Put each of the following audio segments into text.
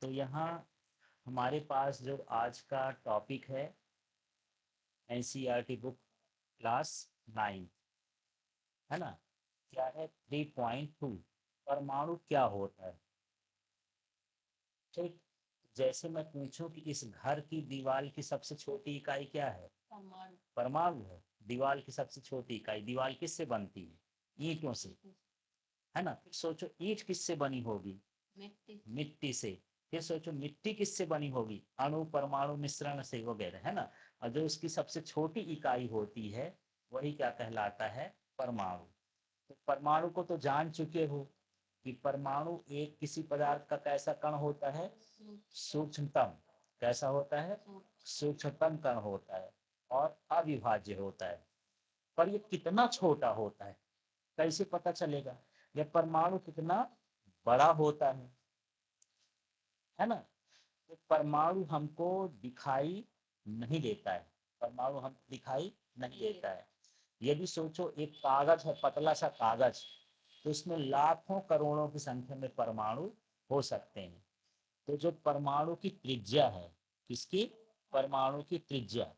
तो यहाँ हमारे पास जो आज का टॉपिक है एनसीईआरटी बुक क्लास 9, है ना। क्या है 3.2, परमाणु क्या होता है। ठीक, जैसे मैं पूछूं कि इस घर की दीवार की सबसे छोटी इकाई क्या है, परमाणु है। दीवार की सबसे छोटी इकाई, दीवार किससे बनती है, ईंटों से, है ना। फिर सोचो ईंट किससे बनी होगी, मिट्टी से। फिर सोचो मिट्टी किससे बनी होगी, अणु परमाणु मिश्रण से वगैरह, है ना। और जो उसकी सबसे छोटी इकाई होती है वही क्या कहलाता है, परमाणु। तो परमाणु को तो जान चुके हो कि परमाणु एक किसी पदार्थ का कैसा कण होता है, सूक्ष्मतम। कैसा होता है, सूक्ष्मतम कण होता है और अविभाज्य होता है। पर ये कितना छोटा होता है, कैसे पता चलेगा। यह परमाणु कितना बड़ा होता है ना। तो परमाणु हमको दिखाई नहीं देता है, परमाणु हमको दिखाई नहीं देता है। यदि सोचो एक कागज है, पतला सा कागज, तो उसमें लाखों करोड़ों की संख्या में परमाणु हो सकते हैं। तो जो परमाणु की त्रिज्या है, किसकी, परमाणु की त्रिज्या,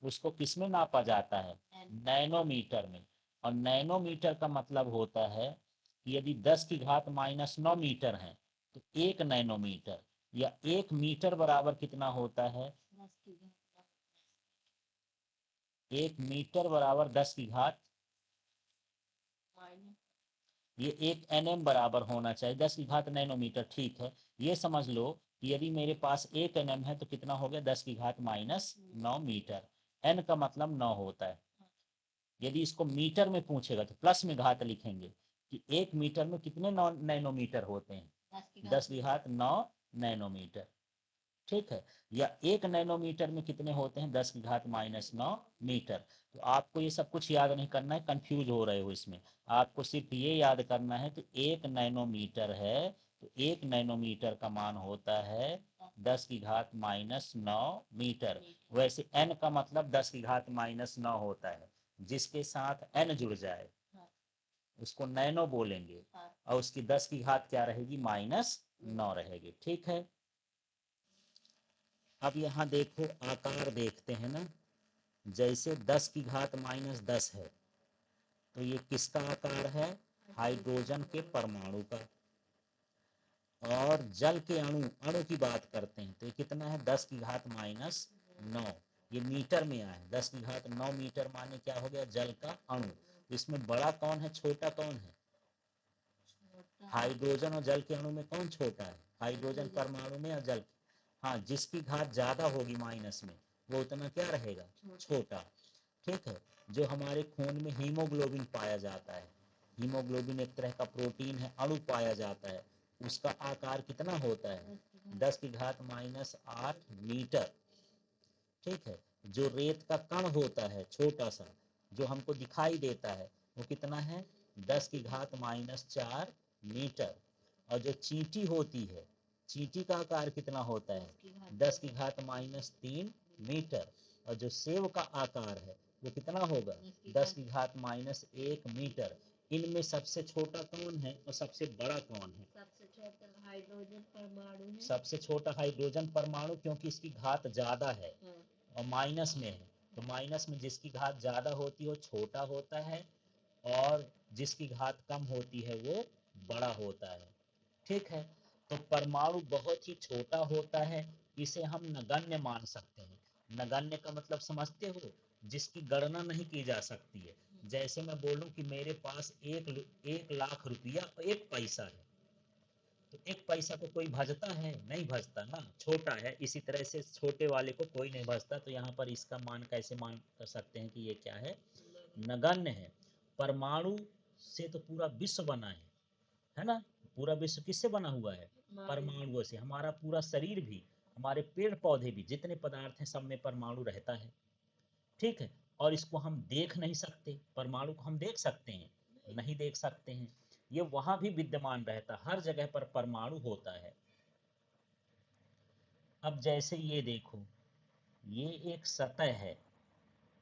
उसको किसमें नापा जाता है, नैनोमीटर में। और नैनोमीटर का मतलब होता है कि यदि 10 की घात -9 मीटर है तो 1 नैनोमीटर या 1 मीटर बराबर कितना होता है, 1 मीटर बराबर 10 की घात, ये 1 nm बराबर होना चाहिए, 10 की घात नैनोमीटर। ठीक है, ये समझ लो कि यदि मेरे पास 1 nm है तो कितना हो गया, 10 की घात -9 मीटर। n का मतलब 9 होता है। यदि इसको मीटर में पूछेगा तो प्लस में घात लिखेंगे कि 1 मीटर में कितने नैनोमीटर होते हैं, 10 की घात 9 नैनोमीटर। ठीक है, या 1 नैनोमीटर में कितने होते हैं, 10 की घात -9 मीटर। तो आपको ये सब कुछ याद नहीं करना है, कंफ्यूज हो रहे हो इसमें। आपको सिर्फ ये याद करना है कि 1 नैनोमीटर है तो 1 नैनोमीटर का मान होता है 10 की घात -9 मीटर। वैसे n का मतलब 10 की घात -9 होता है। जिसके साथ n जुड़ जाए उसको नैनो बोलेंगे, और उसकी 10 की घात क्या रहेगी, -9 रहेगी। ठीक है, अब यहाँ देखो आकार देखते हैं ना। जैसे 10 की घात -10 है तो ये किसका आकार है, हाइड्रोजन के परमाणु का। और जल के अणु, अणु की बात करते हैं तो ये कितना है, 10 की घात -9। ये मीटर में आए, 10 की घात 9 मीटर माने क्या हो गया, जल का अणु। इसमें बड़ा कौन है, छोटा कौन है, हाइड्रोजन। और जल के अणु में कौन छोटा है, हाइड्रोजन परमाणु में और जल। हाँ, जिसकी घात ज्यादा होगी माइनस में वो उतना क्या रहेगा, छोटा। ठीक है, जो हमारे खून में हीमोग्लोबिन पाया जाता है, हीमोग्लोबिन एक तरह का प्रोटीन है, अणु पाया जाता है, उसका आकार कितना होता है, 10 की घात -8 मीटर। ठीक है, जो रेत का कण होता है छोटा सा जो हमको दिखाई देता है वो कितना है, 10 की घात -4 मीटर। और जो चींटी होती है, चींटी का आकार कितना होता है, 10 की घात -3 मीटर। और जो सेव का आकार है वो कितना होगा, 10 की घात -1 मीटर। इनमें सबसे छोटा कौन है और सबसे बड़ा कौन है, सबसे छोटा हाइड्रोजन परमाणु है, सबसे छोटा हाइड्रोजन परमाणु, क्योंकि इसकी घात ज्यादा है और माइनस में है। तो माइनस में जिसकी घात ज्यादा होती है वो छोटा होता है और जिसकी घात कम होती है वो बड़ा होता है। ठीक है, तो परमाणु बहुत ही छोटा होता है, इसे हम नगण्य मान सकते हैं। नगण्य का मतलब समझते हो, जिसकी गणना नहीं की जा सकती है। जैसे मैं बोलूं कि मेरे पास 1 लाख रुपया और 1 पैसा है, तो 1 पैसा को कोई भजता है, नहीं भजता ना, छोटा है। इसी तरह से छोटे वाले को कोई नहीं भजता। तो यहाँ पर इसका मान कैसे मान कर सकते हैं कि ये क्या है, नगण्य है। परमाणु से तो पूरा विश्व बना है ना। पूरा विश्व किससे बना हुआ है, परमाणुओं से। हमारा पूरा शरीर भी, हमारे पेड़ पौधे भी, जितने पदार्थ हैं सब में परमाणु रहता है। ठीक है, और इसको हम देख नहीं सकते, परमाणु को हम देख सकते हैं, नहीं देख सकते हैं। ये वहां भी विद्यमान रहता, हर जगह पर परमाणु होता है। अब जैसे ये देखो, ये एक सतह है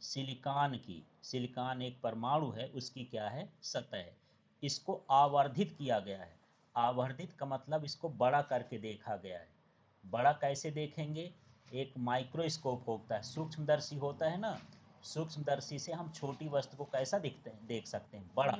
सिलिकॉन की, सिलिकॉन एक परमाणु है, उसकी क्या है, सतह है। इसको आवर्धित किया गया है। आवर्धित का मतलब इसको बड़ा करके देखा गया है। बड़ा कैसे देखेंगे? एक माइक्रोस्कोप होता है, सूक्ष्मदर्शी होता है ना, सूक्ष्मदर्शी से हम छोटी वस्तु को कैसा दिखते हैं, देख सकते हैं, बड़ा।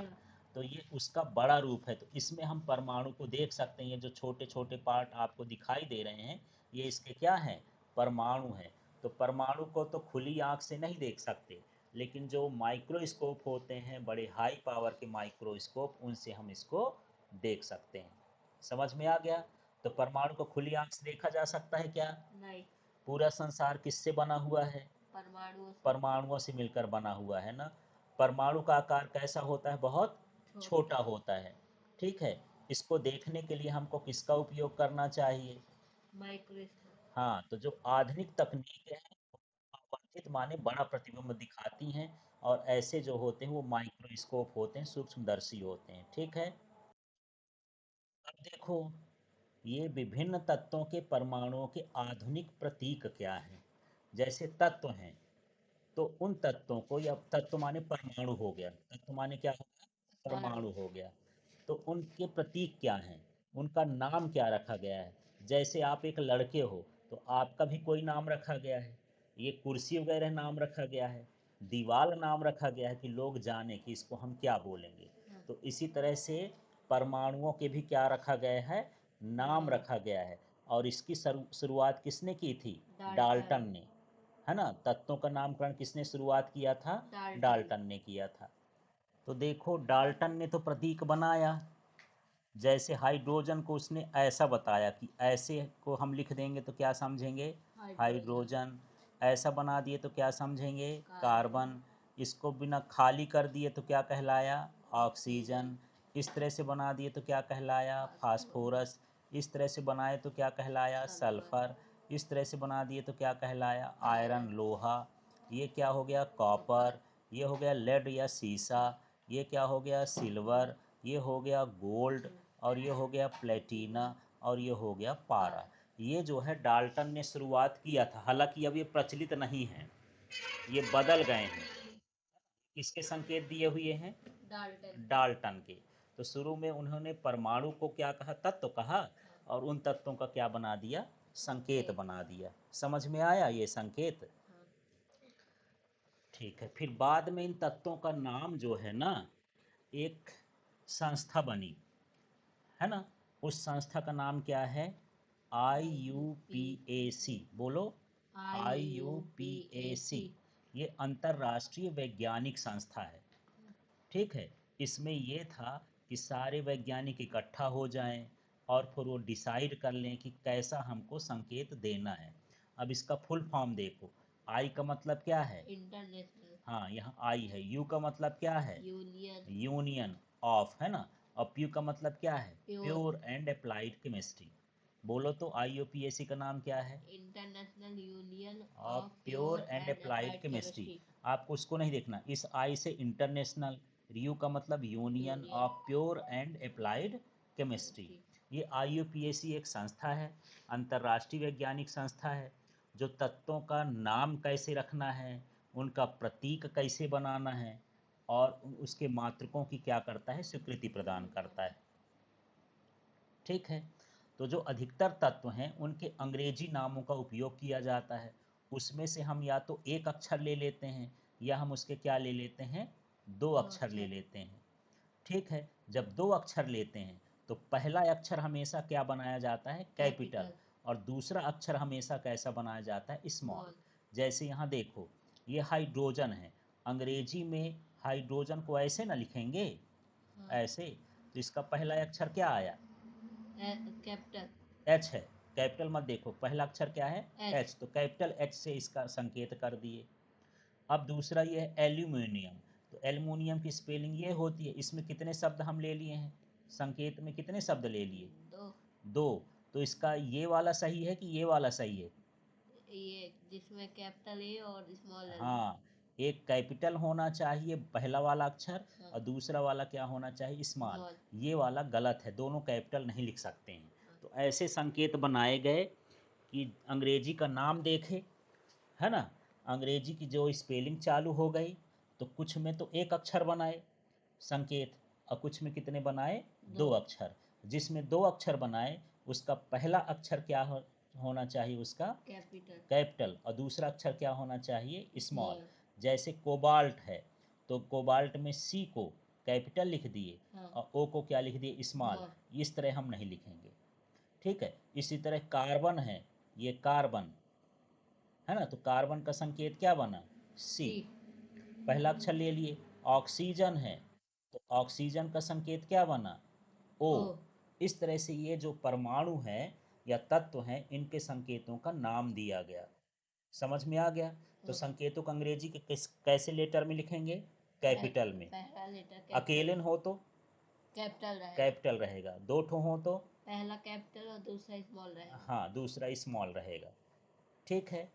तो ये उसका बड़ा रूप है। तो इसमें हम परमाणु को देख सकते हैं। ये जो छोटे छोटे पार्ट आपको दिखाई दे रहे हैं, ये इसके क्या हैं? परमाणु हैं। तो परमाणु को तो खुली आंख से नहीं देख सकते, लेकिन जो माइक्रोस्कोप होते हैं, बड़े हाई पावर के माइक्रोस्कोप, उनसे हम इसको देख सकते हैं। समझ में आ गया? तो परमाणु को खुली आंख से देखा जा सकता है क्या? नहीं। पूरा संसार किससे बना हुआ है? परमाणुओं से मिलकर बना हुआ है ना। परमाणु का आकार कैसा होता है? बहुत छोटा होता है। ठीक है। इसको देखने के लिए हमको किसका उपयोग करना चाहिए? माइक्रोस्कोप। हाँ, तो जो आधुनिक तकनीक है, आवर्धित माने बड़ा प्रतिबिंब दिखाती हैं, और ऐसे जो होते हैं वो माइक्रोस्कोप होते हैं, सूक्ष्मदर्शी होते हैं। ठीक है। अब देखो, ये विभिन्न तत्वों के परमाणुओं के आधुनिक प्रतीक क्या हैं? जैसे तत्व हैं, तो उन तत्वों को, या तत्व माने परमाणु हो गया, तत्व माने क्या हो गया? परमाणु हो गया। तो उनके प्रतीक क्या हैं? उनका नाम क्या रखा गया है? जैसे आप एक लड़के हो, तो आपका भी कोई नाम रखा गया है। ये कुर्सी वगैरह नाम रखा गया है, दीवार नाम रखा गया है कि लोग जाने कि इसको हम क्या बोलेंगे। तो इसी तरह से परमाणुओं के भी क्या रखा गया है? नाम रखा गया है। और इसकी शुरुआत किसने की थी? डाल्टन ने। है ना। तत्वों का नामकरण किसने शुरुआत किया था? डाल्टन ने किया था। तो देखो, डाल्टन ने तो प्रतीक बनाया। जैसे हाइड्रोजन को उसने ऐसा बताया कि ऐसे को हम लिख देंगे तो क्या समझेंगे? हाइड्रोजन। ऐसा बना दिए तो क्या समझेंगे? कार्बन। इसको बिना खाली कर दिए तो क्या कहलाया? ऑक्सीजन। इस तरह से बना दिए तो क्या कहलाया? फास्फोरस। इस तरह से बनाए तो क्या कहलाया? सल्फर। इस तरह से बना दिए तो क्या कहलाया? आयरन, लोहा। ये क्या हो गया? कॉपर। ये हो गया लेड या सीसा। ये क्या हो गया? सिल्वर। ये हो गया गोल्ड। और ये हो गया प्लेटिना। और ये हो गया पारा। ये जो है डाल्टन ने शुरुआत किया था, हालांकि अब ये प्रचलित नहीं है, ये बदल गए हैं। किसके संकेत दिए हुए हैं? डाल्टन के। तो शुरू में उन्होंने परमाणु को क्या कहा? तत्व कहा। और उन तत्वों का क्या बना दिया? संकेत बना दिया। समझ में आया ये संकेत? ठीक है। फिर बाद में इन तत्वों का नाम जो है ना, एक संस्था बनी, है ना। उस संस्था का नाम क्या है? IUPAC। बोलो, IUPAC। ये अंतर्राष्ट्रीय वैज्ञानिक संस्था है। ठीक है। इसमें ये था कि सारे वैज्ञानिक इकट्ठा हो जाएं, और फिर वो डिसाइड कर लें कि कैसा हमको संकेत देना है। अब इसका फुल फॉर्म देखो। आई का मतलब क्या है? इंटरनेशनल। हाँ, यहाँ आई है। यू का मतलब क्या है? यूनियन। यूनियन ऑफ, है ना। और प्यू का मतलब क्या है? Pure. Pure and applied chemistry. बोलो तो IUPAC का नाम क्या है? International union of of pure pure and and applied applied chemistry. Chemistry. आपको उसको नहीं देखना। इस आई से इंटरनेशनल, यू का मतलब union of pure and applied chemistry. ये IUPAC एक संस्था है, अंतर्राष्ट्रीय वैज्ञानिक संस्था है, जो तत्वों का नाम कैसे रखना है, उनका प्रतीक कैसे बनाना है, और उसके मात्रकों की क्या करता है? स्वीकृति प्रदान करता है। ठीक है। तो जो अधिकतर तत्व हैं, उनके अंग्रेजी नामों का उपयोग किया जाता है। उसमें से हम या तो एक अक्षर ले लेते हैं, या हम उसके क्या ले लेते हैं? दो अक्षर ले लेते हैं। ठीक है। जब दो अक्षर लेते हैं, तो पहला अक्षर हमेशा क्या बनाया जाता है? कैपिटल। और दूसरा अक्षर हमेशा कैसा बनाया जाता है? स्मॉल। जैसे यहाँ देखो, ये हाइड्रोजन है। अंग्रेजी में हाइड्रोजन को ऐसे ना लिखेंगे, ऐसे। तो इसका पहला अक्षर क्या आया? कैपिटल एच है। कैपिटल मत देखो, पहला अक्षर क्या है? एच। तो कैपिटल एच से इसका संकेत कर दिए। अब दूसरा ये है एल्यूमिनियम। तो एल्युमिनियम की स्पेलिंग ये होती है। इसमें कितने शब्द हम ले लिए हैं? संकेत में कितने शब्द ले लिए? दो। तो इसका ये वाला सही है कि ये वाला सही है? ये जिसमें कैपिटल ए और स्मॉल एल। हाँ, एक कैपिटल होना चाहिए पहला वाला अक्षर, और दूसरा वाला क्या होना चाहिए? स्मॉल। ये वाला गलत है, दोनों कैपिटल नहीं लिख सकते हैं। तो ऐसे संकेत बनाए गए कि अंग्रेजी का नाम देखे, है ना, अंग्रेजी की जो स्पेलिंग चालू हो गई, तो कुछ में तो एक अक्षर बनाए संकेत, और कुछ में कितने बनाए? दो अक्षर। जिसमें दो अक्षर बनाए, उसका पहला अक्षर क्या होना चाहिए उसका कैपिटल। कैपिटल, और दूसरा अक्षर क्या होना चाहिए, स्मॉल। स्मॉल। जैसे कोबाल्ट है तो कोबाल्ट में सी को कैपिटल लिख दिए हाँ। और ओ को क्या लिख दिए, स्मॉल। स्मॉल। इस तरह हम नहीं लिखेंगे, ठीक है। इसी तरह कार्बन है, ये कार्बन है ना, तो कार्बन का संकेत क्या बना, सी, सी। पहला अक्षर ले लिए। ऑक्सीजन है तो ऑक्सीजन का संकेत क्या बना, ओ। ओ। इस तरह से ये जो परमाणु है या तत्व हैं, इनके संकेतों का नाम दिया गया। समझ में आ गया। तो हाँ। संकेतों को अंग्रेजी के कैसे लेटर में लिखेंगे, कैपिटल में। पहला लेटर अकेले कैपिटल। हो तो कैपिटल रहेगा। कैपिटल रहेगा, दो ठो हो तो पहला कैपिटल और दूसरा स्मॉल रहेगा। हाँ, दूसरा स्मॉल रहेगा, ठीक है।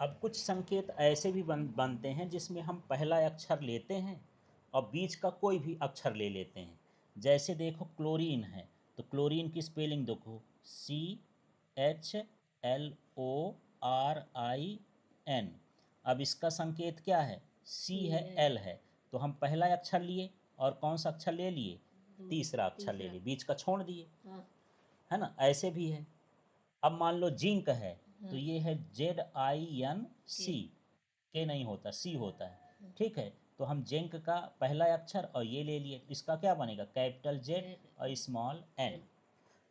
अब कुछ संकेत ऐसे भी बनते हैं जिसमें हम पहला अक्षर लेते हैं और बीच का कोई भी अक्षर ले लेते हैं। जैसे देखो क्लोरीन है तो क्लोरीन की स्पेलिंग देखो, CHLORIN। अब इसका संकेत क्या है, सी है, एल है। तो हम पहला अक्षर लिए और कौन सा अक्षर ले लिए, तीसरा अक्षर ले लिए, बीच का छोड़ दिए, हाँ। है ना, ऐसे भी है। अब मान लो जिंक है तो ये है ZINC, के नहीं होता, सी होता है, ठीक है। तो हम जिंक का पहला अक्षर और ये ले लिए, इसका क्या बनेगा, कैपिटल जेड और स्मॉल एन।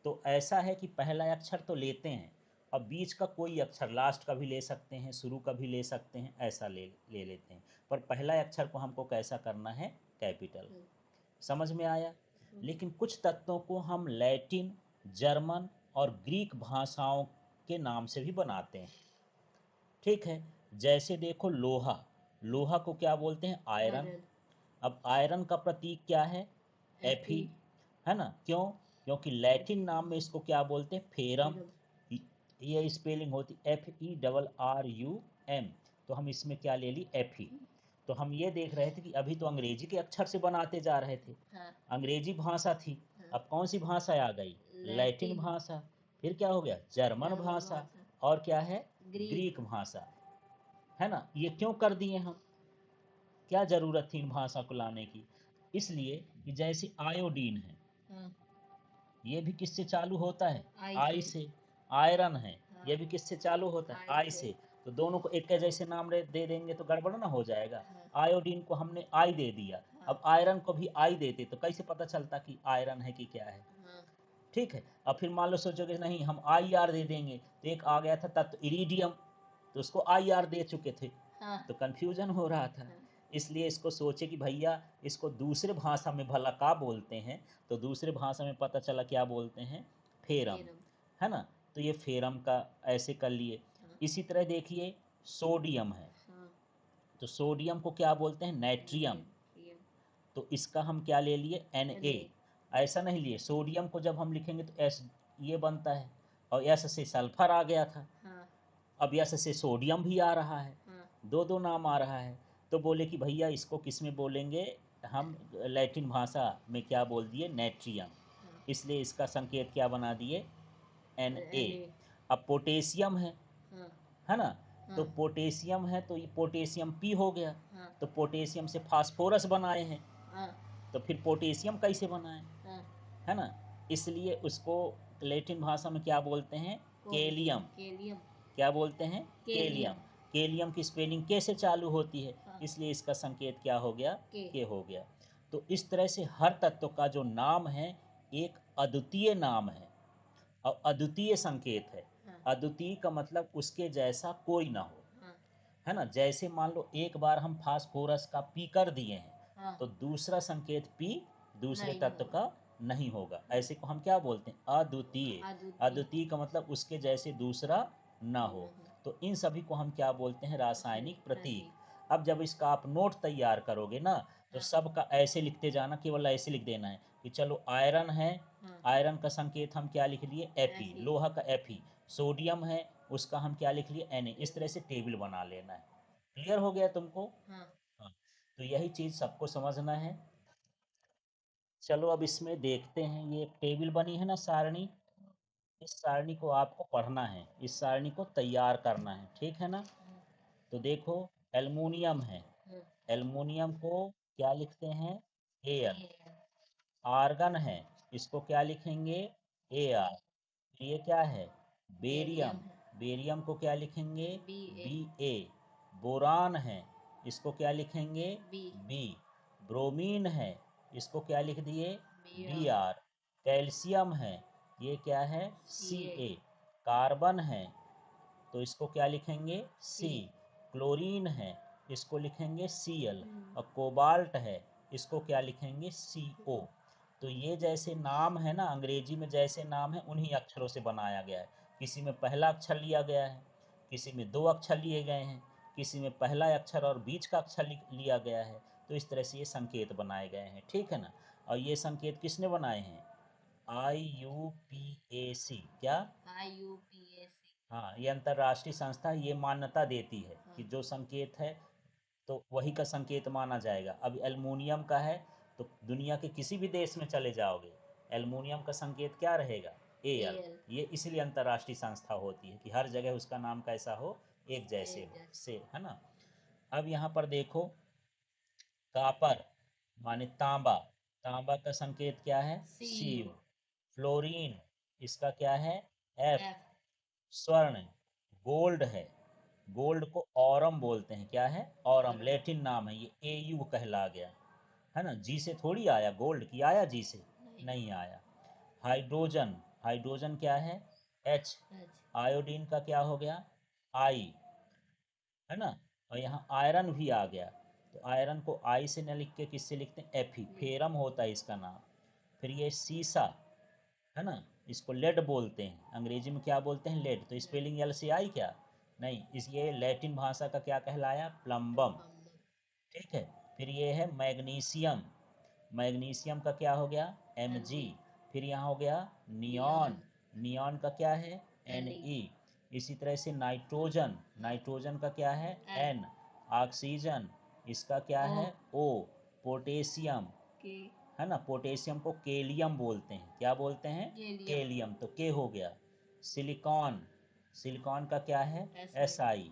तो ऐसा है कि पहला अक्षर तो लेते हैं और बीच का कोई अक्षर, लास्ट का भी ले सकते हैं, शुरू का भी ले सकते हैं, ऐसा ले लेते हैं। पर पहला अक्षर को हमको कैसा करना है, कैपिटल। समझ में आया। लेकिन कुछ तत्वों को हम लैटिन, जर्मन और ग्रीक भाषाओं के नाम से भी बनाते हैं, ठीक है। जैसे देखो लोहा, लोहा को क्या बोलते हैं, आयरन। अब आयरन का प्रतीक क्या है, Fe, है ना, क्यों, क्योंकि लैटिन नाम में इसको क्या बोलते हैं, फेरम। ये स्पेलिंग होती FERRUM। तो हम इसमें क्या ले ली, Fe। तो हम ये देख रहे थे कि अभी तो अंग्रेजी के अक्षर से बनाते जा रहे थे, हाँ। अंग्रेजी भाषा थी। अब कौन सी भाषा आ गई, लैटिन भाषा। फिर क्या हो गया, जर्मन भाषा, और क्या है, ग्रीक भाषा, है ना। ये क्यों कर दिए हम, क्या जरूरत थी इन भाषा को लाने की, इसलिए कि जैसे आयोडीन है, हाँ। ये भी किससे चालू होता है, आई आई से। से। आयरन है, हाँ। ये भी किससे चालू होता है, आई से। तो दोनों को एक के जैसे नाम दे देंगे तो गड़बड़ ना हो जाएगा। हाँ। आयोडीन को हमने आई दे दिया, हाँ। अब आयरन को भी आई देते तो कैसे पता चलता कि आयरन है कि क्या है, हाँ। ठीक है। अब फिर मान लो सोचोगे नहीं हम IR दे देंगे, तो एक आ गया था तत्व इरीडियम, तो उसको IR दे चुके थे, हाँ। तो कंफ्यूजन हो रहा था। हाँ। इसलिए इसको सोचे कि भैया इसको दूसरे भाषा में भला का बोलते हैं, तो दूसरे भाषा में पता चला क्या बोलते हैं, फेरम, है ना। तो ये फेरम का ऐसे कर लिए। हाँ। इसी तरह देखिए सोडियम है, हाँ। तो सोडियम को क्या बोलते हैं, नाइट्रियम। तो इसका हम क्या ले लिए, Na। ऐसा नहीं लिए, सोडियम को जब हम लिखेंगे तो S ये बनता है, और S से सल्फर आ गया था। हाँ। अब S से सोडियम भी आ रहा है, हाँ। दो दो नाम आ रहा है। तो बोले कि भैया इसको किस में बोलेंगे, हम लैटिन भाषा में क्या बोल दिए, नेट्रियम। इसलिए इसका संकेत क्या बना दिए, Na। अब पोटेशियम है ना, तो पोटेशियम है तो ये पोटेशियम P हो गया। तो पोटेशियम से फास्फोरस बनाए हैं, तो फिर पोटेशियम कैसे बनाए, है ना। इसलिए उसको लैटिन भाषा में क्या बोलते हैं, केलियम। क्या बोलते हैं, केलियम। केलियम की स्पेलिंग के से चालू होती है, इसलिए इसका संकेत क्या हो गया, के हो गया। तो इस तरह से हर तत्व का जो नाम है एक अद्वितीय नाम है और अद्वितीय संकेत है। अद्वितीय का मतलब उसके जैसा कोई ना हो, है ना। जैसे मान लो एक बार हम फास्फोरस का पी कर दिए हैं, तो दूसरा संकेत पी दूसरे तत्व का नहीं होगा, ऐसे को हम क्या बोलते हैं, अद्वितीय। अद्वितीय का मतलब उसके जैसे दूसरा ना हो। तो इन सभी को हम क्या बोलते हैं, रासायनिक प्रतीक। अब जब इसका आप नोट तैयार करोगे ना, तो सबका ऐसे लिखते जाना, केवल ऐसे लिख देना है कि चलो आयरन है, आयरन का संकेत हम क्या लिख लिए, Fe, लोहा का Fe। सोडियम है, उसका हम क्या लिख लिए, Na। इस तरह से टेबल बना लेना है। क्लियर हो गया तुमको, हाँ। तो यही चीज सबको समझना है। चलो अब इसमें देखते हैं, ये टेबल बनी है ना, सारणी। इस सारणी को आपको पढ़ना है, इस सारणी को तैयार करना है, ठीक है ना। तो देखो एल्युमिनियम है, एल्युमिनियम को क्या लिखते हैं, Al। आर्गन है, इसको क्या लिखेंगे, Ar। ये क्या है, बेरियम, है, बेरियम को क्या लिखेंगे? BA, Ba। बोरान है, इसको क्या लिखेंगे? B, B. ब्रोमीन है, इसको क्या लिख दिए? Br, Br। कैल्शियम है, ये क्या है? Ca, Ca। कार्बन है तो इसको क्या लिखेंगे? C, C। क्लोरीन है, इसको लिखेंगे Cl। हम्म, और कोबाल्ट है, इसको क्या लिखेंगे? Co। तो ये जैसे नाम है ना, अंग्रेजी में जैसे नाम है उन्हीं अक्षरों से बनाया गया है। किसी में पहला अक्षर लिया गया है, किसी में दो अक्षर लिए गए हैं, किसी में पहला अक्षर और बीच का अक्षर लिया गया है। तो इस तरह से ये संकेत बनाए गए हैं, ठीक है ना। और ये संकेत किसने बनाए हैं? IUPAC। क्या? IUPAC, हाँ, ये अंतर्राष्ट्रीय संस्था ये मान्यता देती है कि हाँ, जो संकेत है तो वही का संकेत माना जाएगा। अब एल्युमिनियम का है तो दुनिया के किसी भी देश में चले जाओगे, एल्युमिनियम का संकेत क्या रहेगा? Al। AL, ये इसलिए अंतर्राष्ट्रीय संस्था होती है कि हर जगह उसका नाम कैसा हो? एक जैसे एक हो, जैसे, से, है ना। अब यहाँ पर देखो, कापर माने तांबा, तांबा का संकेत क्या है? CU, Cu। फ्लोरीन, इसका क्या है? F। F, स्वर्ण, गोल्ड है, गोल्ड को औरम बोलते हैं। क्या है? औरम, और लैटिन नाम है ये, AU कहला गया, है ना। जी से थोड़ी आया, गोल्ड की आया जी से? नहीं, नहीं आया। हाइड्रोजन, हाइड्रोजन क्या है? H। H, आयोडीन का क्या हो गया? I, है ना। और यहाँ आयरन भी आ गया, तो आयरन को आई से न लिख के किससे लिखते हैं? Fe। फेरम होता है इसका नाम। फिर ये सीसा, है ना, इसको लेड बोलते हैं, अंग्रेजी में क्या बोलते हैं? लेड। तो स्पेलिंग एल से आई क्या? नहीं, इस ये लैटिन भाषा का क्या कहलाया? प्लम्बम। ठीक है। फिर ये है मैग्नीशियम, मैग्नीशियम का क्या हो गया? Mg। Mg, फिर यहाँ हो गया नियॉन, नियॉन, नियॉन का क्या है? Ne, Ne। इसी तरह से नाइट्रोजन, नाइट्रोजन का क्या है? N, N। ऑक्सीजन, इसका क्या O, है? O। पोटेशियम, K, है ना, पोटेशियम को केलियम बोलते हैं। क्या बोलते हैं? Gallium, केलियम, तो के हो गया। सिलिकॉन, सिलिकॉन का क्या है? Si, Si।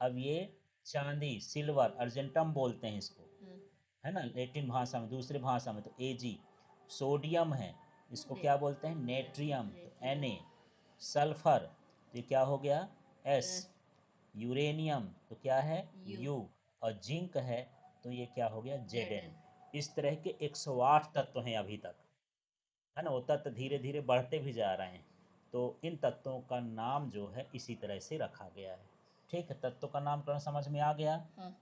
अब ये चांदी, सिल्वर, अर्जेंटम बोलते हैं इसको, हाँ, है ना, लैटिन भाषा में, दूसरे भाषा में तो Ag। सोडियम है, इसको ने, क्या बोलते हैं? नेट्रियम, तो Natrium, Na। सल्फर, तो ये क्या हो गया? S। S, यूरेनियम तो क्या है? U, U। और जिंक है तो ये क्या हो गया? Zn। Zn, इस तरह के 108 तत्व हैं अभी तक, है ना। वो तत्व धीरे धीरे बढ़ते भी जा रहे हैं। तो इन तत्वों का नाम जो है इसी तरह से रखा गया है। ठीक है, तत्वों का नामकरण समझ में आ गया। हाँ,